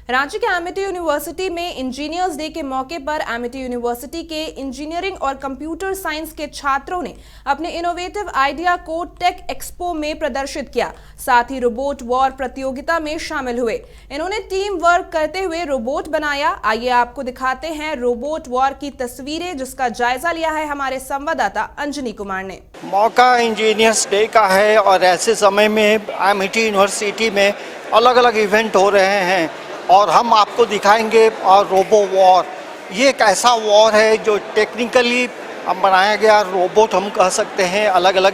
रांची के Amity university में engineers day के मौके पर एमिटी यूनिवर्सिटी के इंजीनियरिंग और कंप्यूटर साइंस के छात्रों ने अपने इनोवेटिव आइडिया को टेक एक्सपो में प्रदर्शित किया। साथ ही रोबोट वॉर प्रतियोगिता में शामिल हुए। इन्होंने टीम वर्क करते हुए रोबोट बनाया। आइए आपको दिखाते हैं रोबोट वॉर की तस्वीरें, जिसका जायजा लिया है हमारे संवाददाता अंजनी कुमार ने। मौका इंजीनियर्स डे का है और ऐसे समय में एमिटी यूनिवर्सिटी में अलग अलग इवेंट हो रहे हैं और हम आपको दिखाएंगे रोबो वॉर। ये एक ऐसा वॉर है जो टेक्निकली बनाया गया रोबोट हम कह सकते हैं, अलग अलग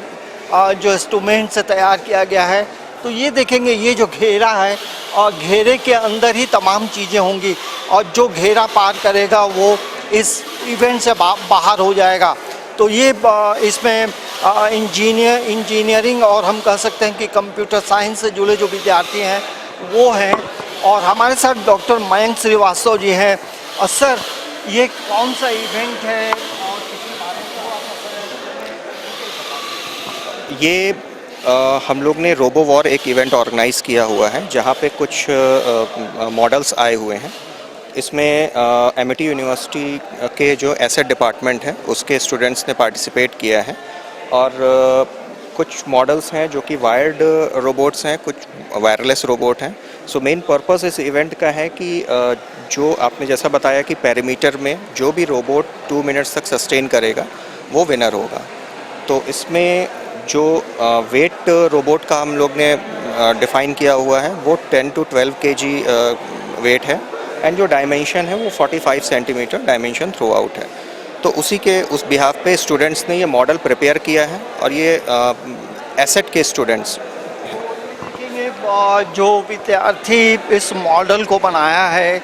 जो इंस्ट्रूमेंट से तैयार किया गया है। तो ये देखेंगे, ये जो घेरा है और घेरे के अंदर ही तमाम चीज़ें होंगी और जो घेरा पार करेगा वो इस इवेंट से बाहर हो जाएगा। तो ये इसमें इंजीनियरिंग और हम कह सकते हैं कि कंप्यूटर साइंस से जुड़े जो विद्यार्थी हैं वो हैं। और हमारे साथ डॉक्टर मयंक श्रीवास्तव जी हैं। और सर, ये कौन सा इवेंट है और किसके बारे में? ये हम लोग ने रोबो वॉर एक इवेंट ऑर्गेनाइज़ किया हुआ है जहाँ पे कुछ मॉडल्स आए हुए हैं। इसमें एमिटी यूनिवर्सिटी के जो एसेट डिपार्टमेंट है उसके स्टूडेंट्स ने पार्टिसिपेट किया है और कुछ मॉडल्स हैं जो कि वायर्ड रोबोट्स हैं, कुछ वायरलेस रोबोट हैं। सो मेन पर्पस इस इवेंट का है कि जो आपने जैसा बताया कि पेरीमीटर में जो भी रोबोट 2 मिनट्स तक सस्टेन करेगा वो विनर होगा। तो इसमें जो वेट रोबोट का हम लोग ने डिफ़ाइन किया हुआ है वो 10 to 12 kg वेट है एंड जो डायमेंशन है वो 45 सेंटीमीटर डायमेंशन थ्रू आउट है। तो उस बिहाफ पे स्टूडेंट्स ने ये मॉडल प्रिपेयर किया है और ये एसेट के स्टूडेंट्स जो विद्यार्थी इस मॉडल को बनाया है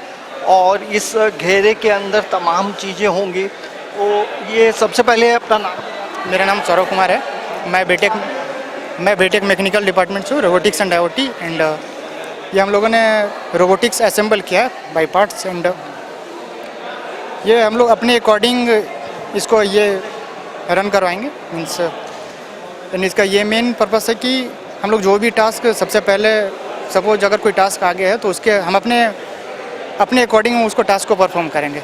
और इस घेरे के अंदर तमाम चीज़ें होंगी। तो ये सबसे पहले अपना नाम। मेरा नाम सौरभ कुमार है। मैं बीटेक मैकेनिकल डिपार्टमेंट से हूँ, रोबोटिक्स एंड IoT। एंड ये हम लोगों ने रोबोटिक्स असेंबल किया है बाई पार्ट्स। एंड ये हम लोग अपने अकॉर्डिंग इसको ये रन करवाएंगे। मीन्स इसका ये मेन पर्पस है कि हम लोग जो भी टास्क सबसे पहले, सपोज अगर कोई टास्क आ गया है तो उसके हम अपने अकॉर्डिंग उसको टास्क को परफॉर्म करेंगे। ये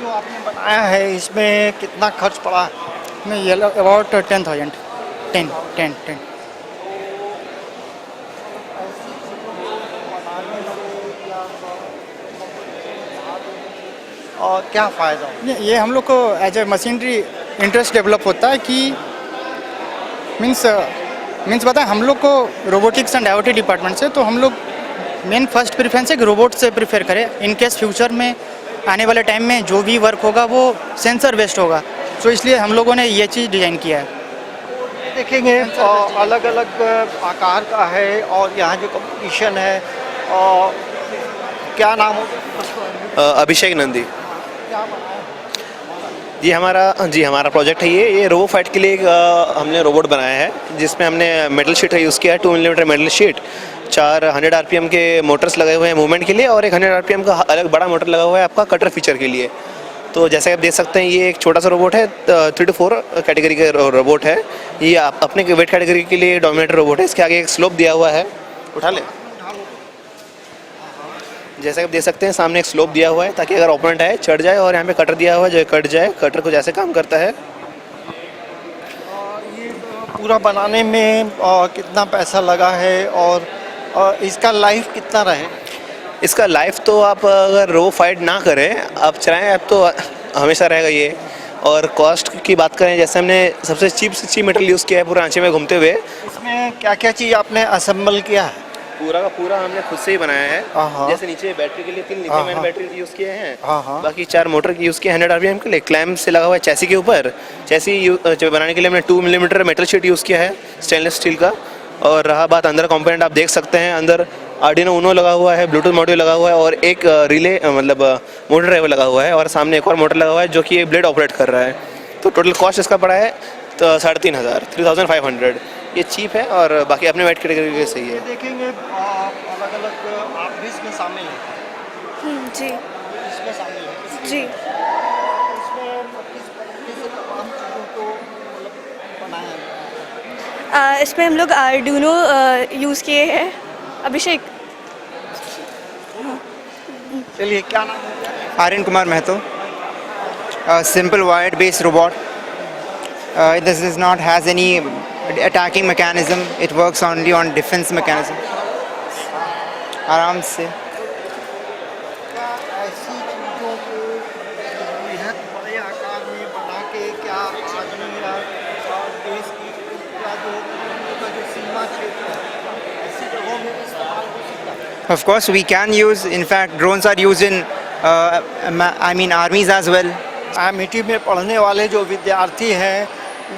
जो आपने बनाया है इसमें कितना खर्च पड़ा? मैं ये अबाउट 10,000 10। और क्या फ़ायदा? ये हम लोग को as a machinery interest develop होता है कि मीन्स बताएं, हम लोग को रोबोटिक्स एंड IoT डिपार्टमेंट से, तो हम लोग मेन फर्स्ट प्रेफरेंस है कि रोबोट से प्रेफर करें। इन केस फ्यूचर में आने वाले टाइम में जो भी वर्क होगा वो सेंसर बेस्ड होगा। तो इसलिए हम लोगों ने ये चीज़ डिज़ाइन किया है। देखेंगे अलग अलग आकार का है और यहाँ जो कंपटीशन है, क्या नाम हो? अभिषेक नंदी। हमारा प्रोजेक्ट है ये रोबो फाइट के लिए हमने रोबोट बनाया है जिसमें हमने मेटल शीट का यूज़ किया है। 2 मिलीमीटर मेटल शीट, 4 100 RPM के मोटर्स लगे हुए हैं मूवमेंट के लिए और एक 100 RPM का अलग बड़ा मोटर लगा हुआ है आपका कटर फीचर के लिए। तो जैसे आप देख सकते हैं ये एक छोटा सा रोबोट है, 3 to 4 कैटेगरी का रोबोट है। ये अपने वेट कैटेगरी के लिए डोमिनेटर रोबोट है। इसके आगे एक स्लोप दिया हुआ है, उठा ले। जैसे आप देख सकते हैं सामने एक स्लोप दिया हुआ है ताकि अगर ओपोनेंट आए चढ़ जाए, और यहाँ पे कटर दिया हुआ है जो कट जाए। कटर को जैसे काम करता है। ये पूरा बनाने में कितना पैसा लगा है और इसका लाइफ कितना रहे? इसका लाइफ तो आप अगर रो फाइट ना करें, आप चलाएं आप तो हमेशा रहेगा ये। और कॉस्ट की बात करें, जैसे हमने सबसे चीप से चीप मटेरियल यूज़ किया है पूरा रांची में घूमते हुए। इसमें क्या क्या चीज़ आपने असेंबल किया है? पूरा का पूरा हमने खुद से ही बनाया है। जैसे नीचे बैटरी के लिए 3 लिथियम आयन बैटरी यूज़ किए हैं, बाकी 4 मोटर की यूज़ किए 100 RPM के लिए। क्लैम्प से लगा हुआ है चैसी के ऊपर। चैसी बनाने के लिए हमने 2 मिलीमीटर मेटल शीट यूज़ किया है स्टेनलेस स्टील का। और रहा बात अंदर कंपोनेंट, आप देख सकते हैं अंदर आर्डिनो ऊनो लगा हुआ है, ब्लूटूथ मॉड्यूल लगा हुआ है और एक रिले मतलब मोटर ड्राइवर लगा हुआ है और सामने एक और मोटर लगा हुआ है जो कि ये ब्लेड ऑपरेट कर रहा है। तो टोटल कॉस्ट इसका पड़ा है तो 3,500 3500। ये चीप है और बाकी अपने वेट कैटेगरी के सही है। देखेंगे अलग अलग आप भी इसमें शामिल हैं? जी इसमें शामिल है जी। इसमें किस तमाम चीज़ों को मतलब बनाया है? इसमें हम लोग आर्डुइनो यूज़ किए हैं। अभिषेक, चलिए, क्या नाम है? Aryan Kumar Mahato, simple wired based robot. This does not has any attacking mechanism. It works only on defense mechanism. आराम से क्या ऐसी चीज़ों को बेहद बड़े आकार में बना के क्या आदमी या देश की या जो उनका जो सीमा क्षेत्र है ऐसी जगहों में इस्तेमाल हो सकता है? of course we can use, in fact drones are used in armies as well. Amity में पढ़ने वाले जो विद्यार्थी हैं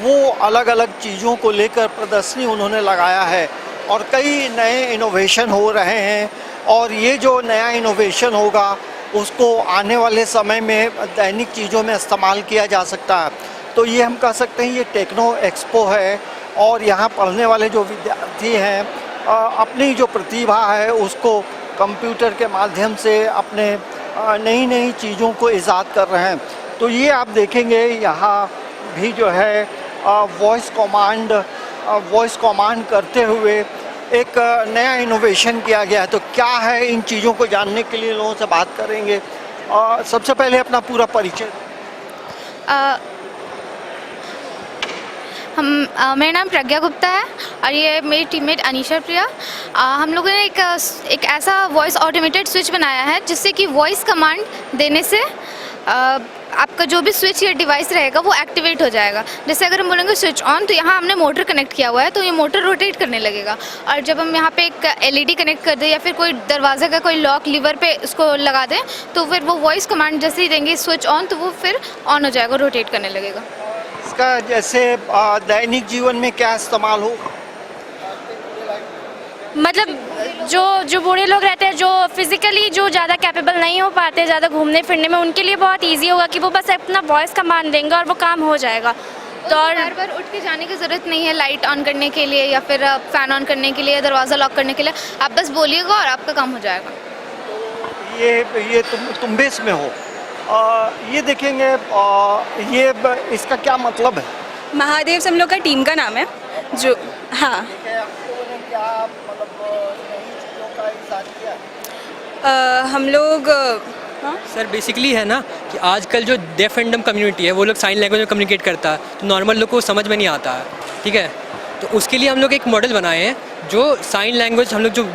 वो अलग अलग चीज़ों को लेकर प्रदर्शनी उन्होंने लगाया है और कई नए इनोवेशन हो रहे हैं और ये जो नया इनोवेशन होगा उसको आने वाले समय में दैनिक चीज़ों में इस्तेमाल किया जा सकता है। तो ये हम कह सकते हैं ये टेक्नो एक्सपो है और यहाँ पढ़ने वाले जो विद्यार्थी हैं अपनी जो प्रतिभा है उसको कंप्यूटर के माध्यम से अपने नई नई चीज़ों को ईजाद कर रहे हैं। तो ये आप देखेंगे यहाँ भी जो है वॉइस कमांड करते हुए एक नया इनोवेशन किया गया है। तो क्या है इन चीज़ों को जानने के लिए लोगों से बात करेंगे। सबसे पहले अपना पूरा परिचय। मेरा नाम प्रज्ञा गुप्ता है और ये मेरी टीममेट अनीशा प्रिया। हम लोगों ने एक ऐसा वॉइस ऑटोमेटेड स्विच बनाया है जिससे कि वॉइस कमांड देने से आपका जो भी स्विच या डिवाइस रहेगा वो एक्टिवेट हो जाएगा। जैसे अगर हम बोलेंगे स्विच ऑन तो यहाँ हमने मोटर कनेक्ट किया हुआ है तो ये मोटर रोटेट करने लगेगा और जब हम यहाँ पे एक एलईडी कनेक्ट कर दें या फिर कोई दरवाजे का कोई लॉक लीवर पे उसको लगा दें तो फिर वो वॉइस कमांड जैसे ही देंगे स्विच ऑन तो वो फिर ऑन हो जाएगा, रोटेट करने लगेगा। इसका जैसे दैनिक जीवन में क्या इस्तेमाल हो? मतलब जो बूढ़े लोग रहते हैं जो फिजिकली जो ज़्यादा कैपेबल नहीं हो पाते ज़्यादा घूमने फिरने में उनके लिए बहुत इजी होगा कि वो बस अपना वॉइस कमांड देंगे और वो काम हो जाएगा। तो और बार बार उठ के जाने की ज़रूरत नहीं है लाइट ऑन करने के लिए या फिर फ़ैन ऑन करने के लिए, दरवाज़ा लॉक करने के लिए। आप बस बोलिएगा और आपका काम हो जाएगा। ये तुम बेस में हो। ये देखेंगे ये इसका क्या मतलब है? महादेव से हम लोग का टीम का नाम है जो हाँ हम लोग सर बेसिकली है ना कि आजकल जो डेफ एंड डम कम्युनिटी है वो लोग साइन लैंग्वेज में कम्युनिकेट करता है तो नॉर्मल लोग को समझ में नहीं आता है, ठीक है। तो उसके लिए हम लोग एक मॉडल बनाए हैं जो साइन लैंग्वेज हम लोग जो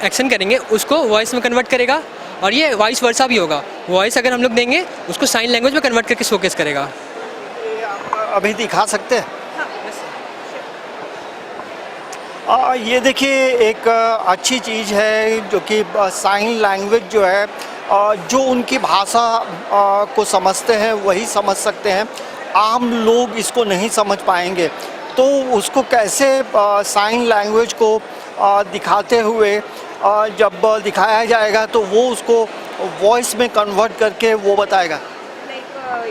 एक्शन करेंगे उसको वॉइस में कन्वर्ट करेगा और ये वॉइस वर्सा भी होगा। वॉइस अगर हम लोग देंगे उसको साइन लैंग्वेज में कन्वर्ट करके शोकेस करेगा। अभी दिखा सकते हैं? ये देखिए एक अच्छी चीज़ है जो कि साइन लैंग्वेज जो है जो उनकी भाषा को समझते हैं वही समझ सकते हैं, आम लोग इसको नहीं समझ पाएंगे। तो उसको कैसे साइन लैंग्वेज को दिखाते हुए जब दिखाया जाएगा तो वो उसको वॉइस में कन्वर्ट करके वो बताएगा।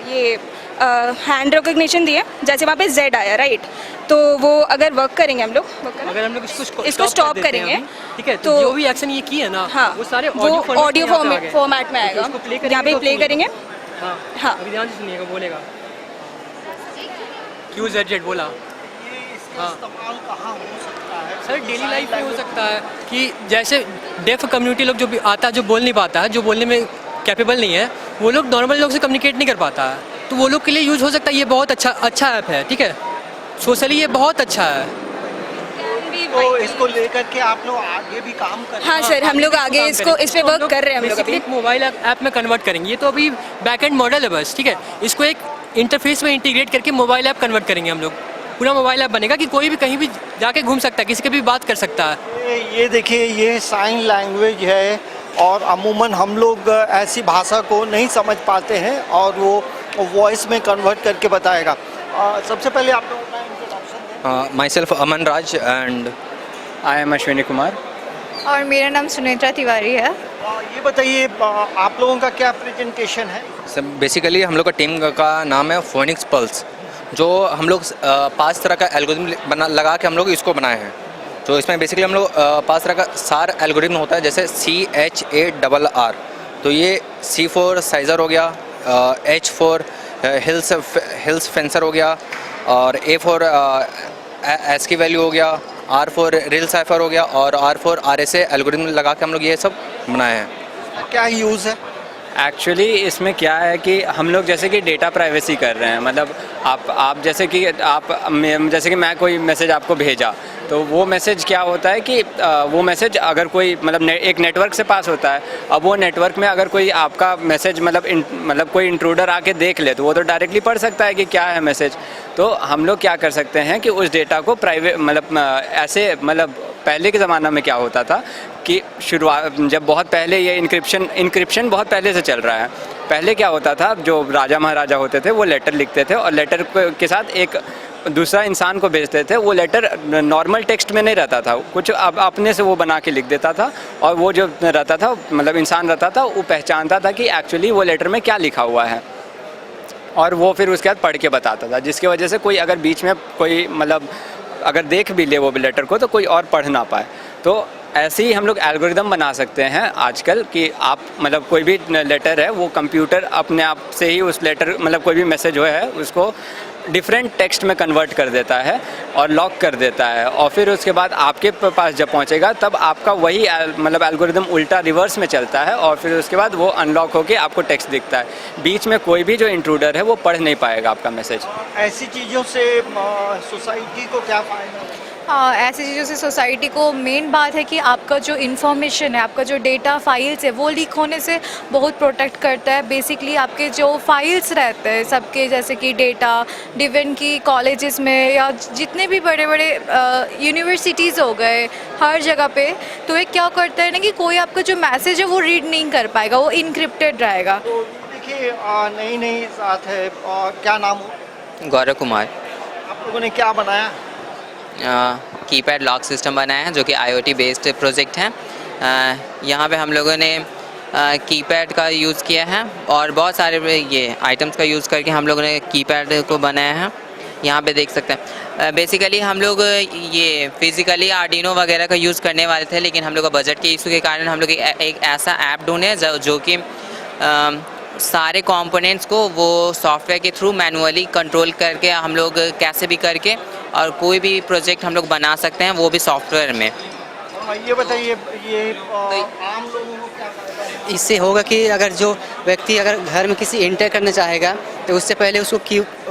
ये हैंड रिकॉग्निशन दिए जैसे वहाँ पे Z आया राइट, तो वो अगर वर्क करेंगे हम लोग अगर हम लोग इसको स्टॉप करेंगे ठीक है तो जो भी एक्शन ये किए ना हाँ वो सारे ऑडियो फॉर्मेट में आएगा। यहाँ पे प्ले करेंगे। हाँ अभी ध्यान से सुनिएगा, बोलेगा QZZ बोला। हाँ सर डेली लाइफ में हो सकता है कि जैसे डेफ कम्युनिटी लोग जो भी आता है जो बोल नहीं पाता है, जो बोलने में कैपेबल नहीं है, वो लोग नॉर्मल लोग से कम्युनिकेट नहीं कर पाता है तो वो लोग के लिए यूज़ हो सकता है। ये बहुत अच्छा ऐप है, ठीक है, सोशली ये बहुत अच्छा है। तो इसको लेकर के आप लोग आगे भी काम कर? हाँ सर हम लोग आगे इस पे वर्क कर रहे हैं। हम लोग एक मोबाइल ऐप में कन्वर्ट करेंगे। ये तो अभी बैक एंड मॉडल है बस, ठीक है। इसको एक इंटरफेस में इंटीग्रेट करके मोबाइल ऐप कन्वर्ट करेंगे हम लोग। पूरा मोबाइल ऐप बनेगा कि कोई भी कहीं भी जाके घूम सकता है, किसी के भी बात कर सकता है। ये देखिए ये साइन लैंग्वेज है और अमूमन हम लोग ऐसी भाषा को नहीं समझ पाते हैं और वो वॉइस में कन्वर्ट करके बताएगा। सबसे पहले आप लोग अपना इंट्रोडक्शन दें। My self Aman Raj and I am Ashwini Kumar. और मेरा नाम सुनेत्रा तिवारी है। ये बताइए आप लोगों का क्या प्रेजेंटेशन है? सब बेसिकली हम लोग का टीम का नाम है फोनिक्स पल्स, जो हम लोग 5 तरह का एल्गोरिथम लगा के हम लोग इसको बनाए हैं। तो इसमें बेसिकली हम लोग 5 तरह का सार एल्गोरिथम होता है, जैसे CHARR। तो ये C फॉर साइज़र हो गया, H फॉर हिल्स फेंसर हो गया, और A फॉर एस की वैल्यू हो गया, R फॉर रियल साइफर हो गया, और R फॉर RSA एल्गोरिथम लगा के हम लोग ये सब बनाए हैं। क्या यूज़ है? एक्चुअली इसमें क्या है कि हम लोग जैसे कि डेटा प्राइवेसी कर रहे हैं, मतलब आप जैसे कि जैसे कि मैं कोई मैसेज आपको भेजा, तो वो मैसेज क्या होता है कि वो मैसेज अगर कोई मतलब एक नेटवर्क से पास होता है। अब वो नेटवर्क में अगर कोई आपका मैसेज मतलब कोई इंट्रूडर आके देख ले तो वो तो डायरेक्टली पढ़ सकता है कि क्या है मैसेज। तो हम लोग क्या कर सकते हैं कि उस डेटा को प्राइवेट ऐसे पहले के ज़माना में क्या होता था कि शुरुआत जब बहुत पहले ये इंक्रिप्शन बहुत पहले से चल रहा है। पहले क्या होता था, जो राजा महाराजा होते थे वो लेटर लिखते थे और लेटर के साथ एक दूसरा इंसान को भेजते थे। वो लेटर नॉर्मल टेक्स्ट में नहीं रहता था, कुछ अपने से वो बना के लिख देता था और वो जो रहता था मतलब इंसान रहता था वो पहचानता था कि एक्चुअली वो लेटर में क्या लिखा हुआ है और वो फिर उसके बाद पढ़ के बताता था, जिसकी वजह से कोई अगर बीच में कोई अगर देख भी ले वो लेटर को तो कोई और पढ़ ना पाए। तो ऐसे ही हम लोग एल्गोरिदम बना सकते हैं आजकल कि आप कोई भी लेटर है वो कंप्यूटर अपने आप से ही उस लेटर कोई भी मैसेज है उसको डिफरेंट टेक्स्ट में कन्वर्ट कर देता है और लॉक कर देता है और फिर उसके बाद आपके पास जब पहुंचेगा तब आपका वही एल्गोरिदम उल्टा रिवर्स में चलता है और फिर उसके बाद वो अनलॉक होके आपको टेक्स्ट दिखता है। बीच में कोई भी जो इंट्रूडर है वो पढ़ नहीं पाएगा आपका मैसेज। ऐसी चीज़ों से सोसाइटी को क्या फ़ायदा? ऐसी चीज़ों से सोसाइटी को मेन बात है कि आपका जो इन्फॉर्मेशन है, आपका जो डेटा फाइल्स है वो लीक होने से बहुत प्रोटेक्ट करता है। बेसिकली आपके जो फाइल्स रहते हैं सबके, जैसे कि डेटा इवन की कॉलेजेस में या जितने भी बड़े बड़े यूनिवर्सिटीज़ हो गए हर जगह पे, तो ये क्या करता है ना कि कोई आपका जो मैसेज है वो रीड नहीं कर पाएगा, वो इनक्रिप्टेड रहेगा। तो देखिए नई साथ है, क्या नाम हो? गौरव कुमार। आप लोगों ने क्या बनाया? कीपैड लॉक सिस्टम बनाया है जो कि IoT बेस्ड प्रोजेक्ट है। यहाँ पे हम लोगों ने कीपैड का यूज़ किया है और बहुत सारे ये आइटम्स का यूज़ करके हम लोगों ने कीपैड को बनाया है। यहाँ पे देख सकते हैं बेसिकली हम लोग ये फिज़िकली आर्डिनो वगैरह का यूज़ करने वाले थे, लेकिन हम लोग का बजट के इशू के कारण हम लोग एक ऐसा ऐप ढूंढे जो कि सारे कंपोनेंट्स को वो सॉफ्टवेयर के थ्रू मैनुअली कंट्रोल करके हम लोग कैसे भी करके और कोई भी प्रोजेक्ट हम लोग बना सकते हैं, वो भी सॉफ्टवेयर में। ये बताइए ये आम लोगों को क्या फायदा है? इससे होगा कि अगर जो व्यक्ति अगर घर में किसी इंटर करना चाहेगा तो उससे पहले उसको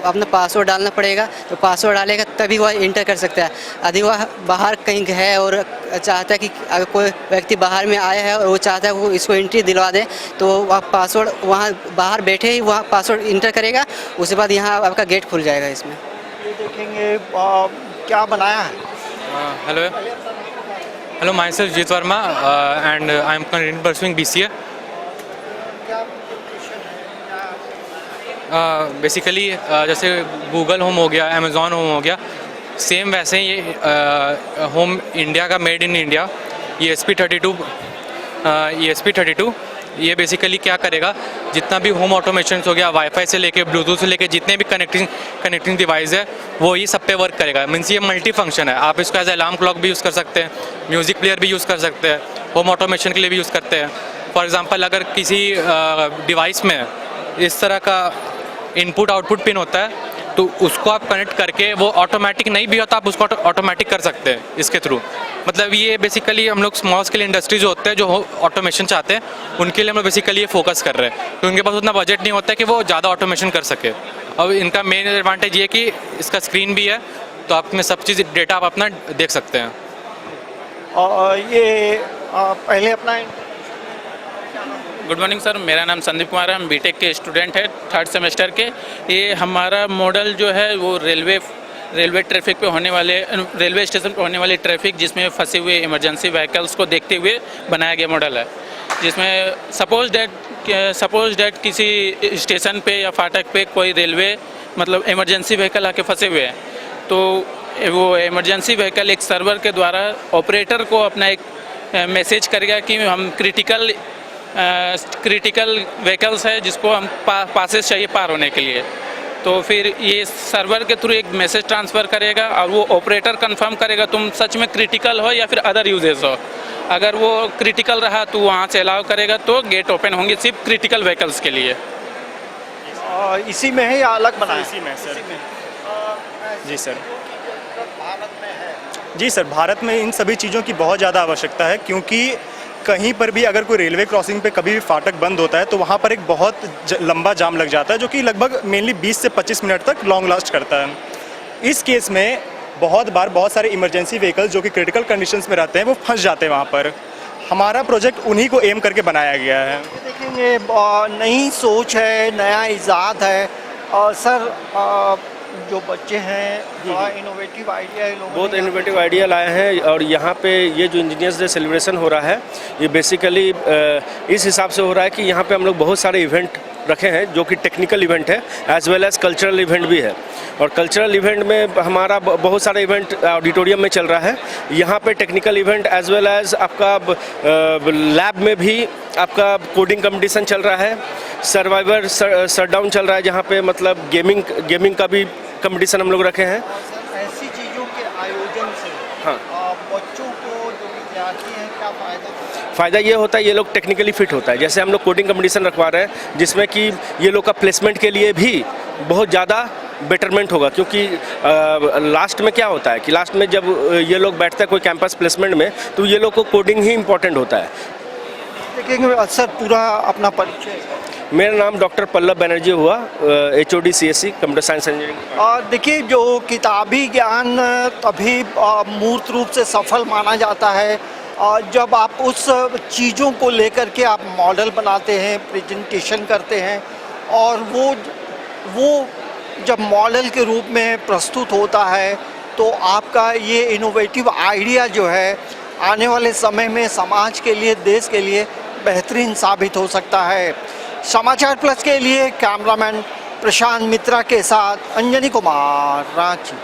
अपना पासवर्ड डालना पड़ेगा, तो पासवर्ड डालेगा तभी वह इंटर कर सकता है। यदि वह बाहर कहीं है और चाहता है कि अगर कोई व्यक्ति बाहर में आया है और वो चाहता है वो इसको एंट्री दिलवा दे, तो वह पासवर्ड वहाँ बाहर बैठे ही वहाँ पासवर्ड इंटर करेगा, उसके बाद यहाँ आपका गेट खुल जाएगा। इसमें ये देखेंगे क्या बनाया है। Hello, myself Jit Verma and I am currently pursuing BCA. Basically जैसे गूगल होम हो गया, अमेज़ॉन होम हो गया, सेम वैसे ही ये होम इंडिया का मेड इन इंडिया ये ESP32 ये बेसिकली क्या करेगा, जितना भी होम ऑटोमेशन हो गया, वाईफाई से लेके ब्लूटूथ से लेके जितने भी कनेक्टिंग डिवाइस है वो ये सब पे वर्क करेगा। मीन्स ये मल्टी फंक्शन है। आप इसको एज अलार्म क्लॉक भी यूज़ कर सकते हैं, म्यूज़िक प्लेयर भी यूज़ कर सकते हैं, होम ऑटोमेशन के लिए भी यूज़ करते हैं। फॉर एग्जांपल अगर किसी डिवाइस में इस तरह का इनपुट आउटपुट पिन होता है तो उसको आप कनेक्ट करके वो ऑटोमेटिक नहीं भी होता आप उसको ऑटोमेटिक कर सकते हैं इसके थ्रू। मतलब ये बेसिकली हम लोग स्मॉल स्केल इंडस्ट्री जो होते हैं जो ऑटोमेशन चाहते हैं उनके लिए हम लोग बेसिकली ये फोकस कर रहे हैं, तो उनके पास उतना बजट नहीं होता है कि वो ज़्यादा ऑटोमेशन कर सके। अब इनका मेन एडवांटेज ये कि इसका स्क्रीन भी है, तो आप में सब चीज़ डेटा आप अपना देख सकते हैं। ये पहले अपना गुड मॉर्निंग सर, मेरा नाम संदीप कुमार है, हम बीटेक के स्टूडेंट हैं 3rd सेमेस्टर के। ये हमारा मॉडल जो है वो रेलवे ट्रैफिक पे होने वाले, रेलवे स्टेशन पे होने वाले ट्रैफिक जिसमें फंसे हुए इमरजेंसी व्हीकल्स को देखते हुए बनाया गया मॉडल है, जिसमें सपोज डैट किसी स्टेशन पे या फाटक पे कोई रेलवे इमरजेंसी व्हीकल आके फंसे हुए हैं, तो वो इमरजेंसी व्हीकल एक सर्वर के द्वारा ऑपरेटर को अपना एक मैसेज करेगा कि हम क्रिटिकल व्हीकल्स है जिसको हम पासेस चाहिए पार होने के लिए। तो फिर ये सर्वर के थ्रू एक मैसेज ट्रांसफ़र करेगा और वो ऑपरेटर कंफर्म करेगा तुम सच में क्रिटिकल हो या फिर अदर यूजेस हो। अगर वो क्रिटिकल रहा तो वहाँ से अलाउ करेगा, तो गेट ओपन होंगे सिर्फ क्रिटिकल व्हीकल्स के लिए। इसी में है या अलग बनाया? इसी में सर। जी सर। जी सर, भारत में इन सभी चीज़ों की बहुत ज़्यादा आवश्यकता है, क्योंकि कहीं पर भी अगर कोई रेलवे क्रॉसिंग पे कभी भी फाटक बंद होता है तो वहाँ पर एक बहुत लंबा जाम लग जाता है, जो कि लगभग मेनली 20 से 25 मिनट तक लॉन्ग लास्ट करता है। इस केस में बहुत बार बहुत सारे इमरजेंसी व्हीकल्स जो कि क्रिटिकल कंडीशंस में रहते हैं वो फंस जाते हैं वहाँ पर। हमारा प्रोजेक्ट उन्हीं को एम करके बनाया गया है। देखेंगे नई सोच है, नया इजाद है। सर जो बच्चे हैं इनोवेटिव आइडिया है, बहुत इनोवेटिव आइडिया लाए हैं। और यहाँ पे ये जो इंजीनियर्स डे सेलिब्रेशन हो रहा है ये बेसिकली इस हिसाब से हो रहा है कि यहाँ पे हम लोग बहुत सारे इवेंट रखे हैं जो कि टेक्निकल इवेंट है as well as cultural event भी है। और कल्चरल इवेंट में हमारा बहुत सारा इवेंट ऑडिटोरियम में चल रहा है। यहाँ पे technical event as well as आपका लैब में भी आपका कोडिंग कंपटीशन चल रहा है, सर्वाइवर शटडाउन चल रहा है जहाँ पे मतलब गेमिंग का भी कंपटीशन हम लोग रखे हैं। ऐसी चीज़ों के आयोजन से हाँ बच्चों को जो विद्यार्थी हैं क्या फ़ायदा? फ़ायदा ये होता है ये लोग टेक्निकली फिट होता है। जैसे हम लोग कोडिंग कंपटीशन रखवा रहे हैं जिसमें कि ये लोग का प्लेसमेंट के लिए भी बहुत ज़्यादा बेटरमेंट होगा, क्योंकि लास्ट में क्या होता है कि लास्ट में जब ये लोग बैठते हैं कोई कैंपस प्लेसमेंट में तो ये लोग को कोडिंग ही इम्पोर्टेंट होता है। देखेंगे सर पूरा अपना परिचय। मेरा नाम डॉक्टर पल्लव बनर्जी हुआ, HOD CSE computer science engineering. देखिए जो किताबी ज्ञान तभी मूर्त रूप से सफल माना जाता है जब आप उस चीज़ों को लेकर के आप मॉडल बनाते हैं, प्रेजेंटेशन करते हैं और वो जब मॉडल के रूप में प्रस्तुत होता है तो आपका ये इनोवेटिव आइडिया जो है आने वाले समय में समाज के लिए, देश के लिए बेहतरीन साबित हो सकता है। समाचार प्लस के लिए कैमरामैन प्रशांत मित्रा के साथ अंजनी कुमार, रांची।